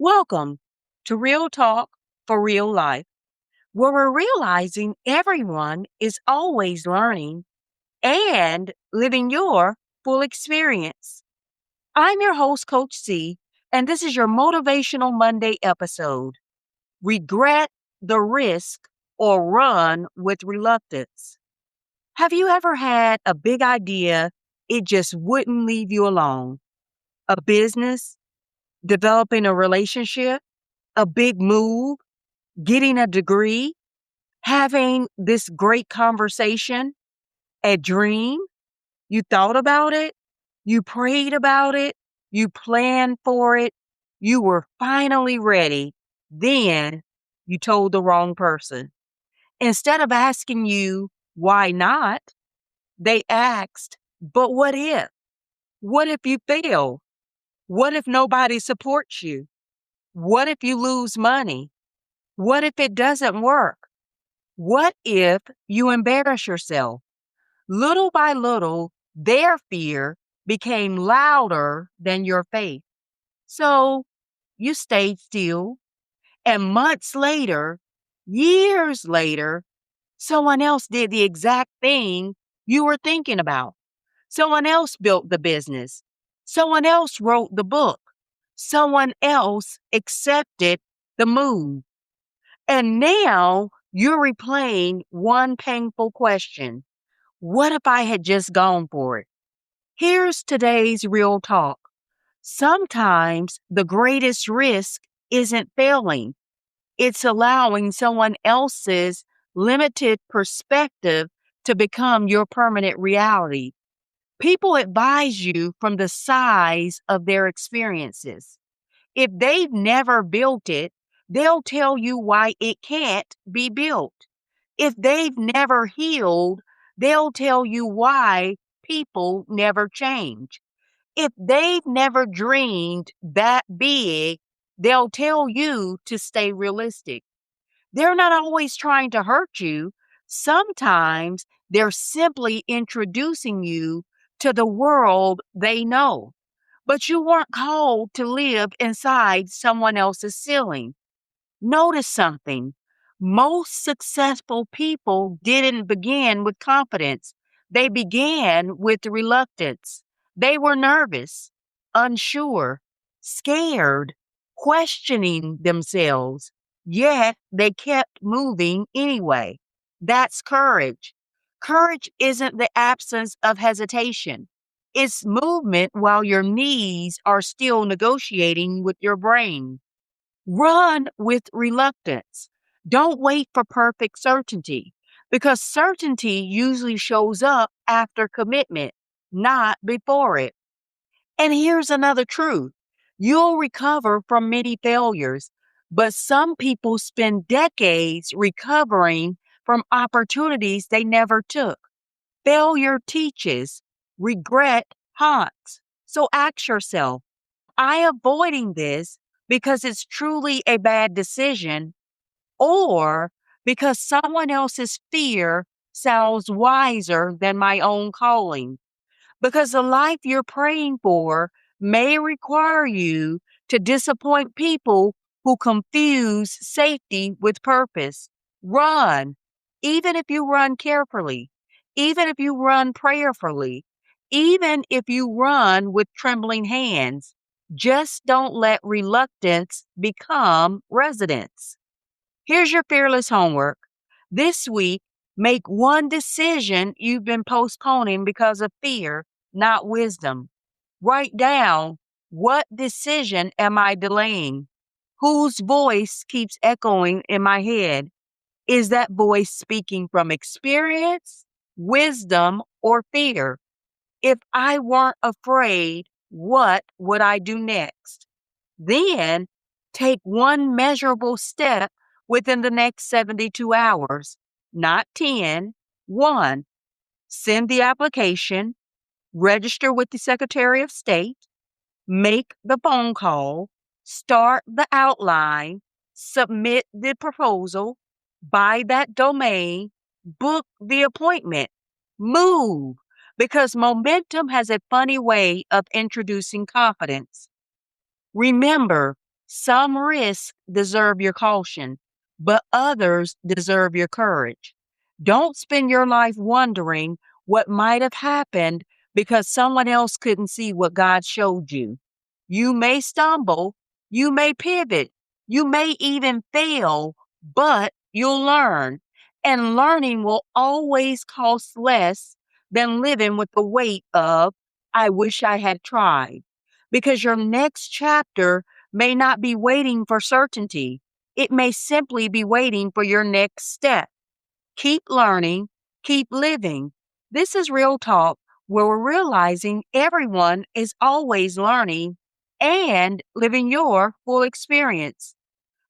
Welcome to Real Talk for Real Life, where we're realizing everyone is always learning and living your full experience. I'm your host, Coach C, and this is your Motivational Monday episode. Regret the risk or run with reluctance. Have you ever had a big idea, it just wouldn't leave you alone? A business, developing a relationship, a big move, getting a degree, having this great conversation, a dream. You thought about it, you prayed about it, you planned for it, you were finally ready. Then you told the wrong person. Instead of asking you, why not? They asked, but what if? What if you fail? What if nobody supports you? What if you lose money? What if it doesn't work? What if you embarrass yourself? Little by little, their fear became louder than your faith. So you stayed still, and months later, years later, someone else did the exact thing you were thinking about. Someone else built the business. Someone else wrote the book. Someone else accepted the move. And now you're replaying one painful question. What if I had just gone for it? Here's today's real talk. Sometimes the greatest risk isn't failing. It's allowing someone else's limited perspective to become your permanent reality. People advise you from the size of their experiences. If they've never built it, they'll tell you why it can't be built. If they've never healed, they'll tell you why people never change. If they've never dreamed that big, they'll tell you to stay realistic. They're not always trying to hurt you. Sometimes they're simply introducing you to the world they know. But you weren't called to live inside someone else's ceiling. Notice something. Most successful people didn't begin with confidence. They began with reluctance. They were nervous, unsure, scared, questioning themselves. Yet they kept moving anyway. That's courage. Courage isn't the absence of hesitation. It's movement while your knees are still negotiating with your brain. Run with reluctance. Don't wait for perfect certainty because certainty usually shows up after commitment, not before it. And here's another truth. You'll recover from many failures, but some people spend decades recovering from opportunities they never took. Failure teaches, regret haunts. So ask yourself, I avoiding this because it's truly a bad decision or because someone else's fear sounds wiser than my own calling? Because the life you're praying for may require you to disappoint people who confuse safety with purpose. Run, even if you run carefully, even if you run prayerfully, even if you run with trembling hands. Just don't let reluctance become residence. Here's your fearless homework. This week, make one decision you've been postponing because of fear, not wisdom. Write down, what decision am I delaying? Whose voice keeps echoing in my head? Is that voice speaking from experience, wisdom, or fear? If I weren't afraid, what would I do next? Then take one measurable step within the next 72 hours, not 10. One, send the application, register with the Secretary of State, make the phone call, start the outline, submit the proposal, buy that domain, book the appointment, move, because momentum has a funny way of introducing confidence. Remember, Some risks deserve your caution, but others deserve your courage. Don't spend your life wondering what might have happened because someone else couldn't see what God showed you. You may stumble, you may pivot, you may even fail, but you'll learn. And learning will always cost less than living with the weight of, I wish I had tried. Because your next chapter may not be waiting for certainty, it may simply be waiting for your next step. Keep learning, keep living. This is Real Talk, where we're realizing everyone is always learning and living your full experience.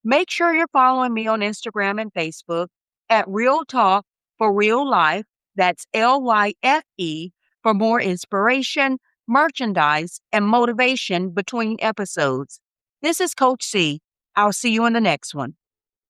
Make sure you're following me on Instagram and Facebook at Real Talk for Real Life. That's L.Y.F.E for more inspiration, merchandise, and motivation between episodes. This is Coach C. I'll see you in the next one.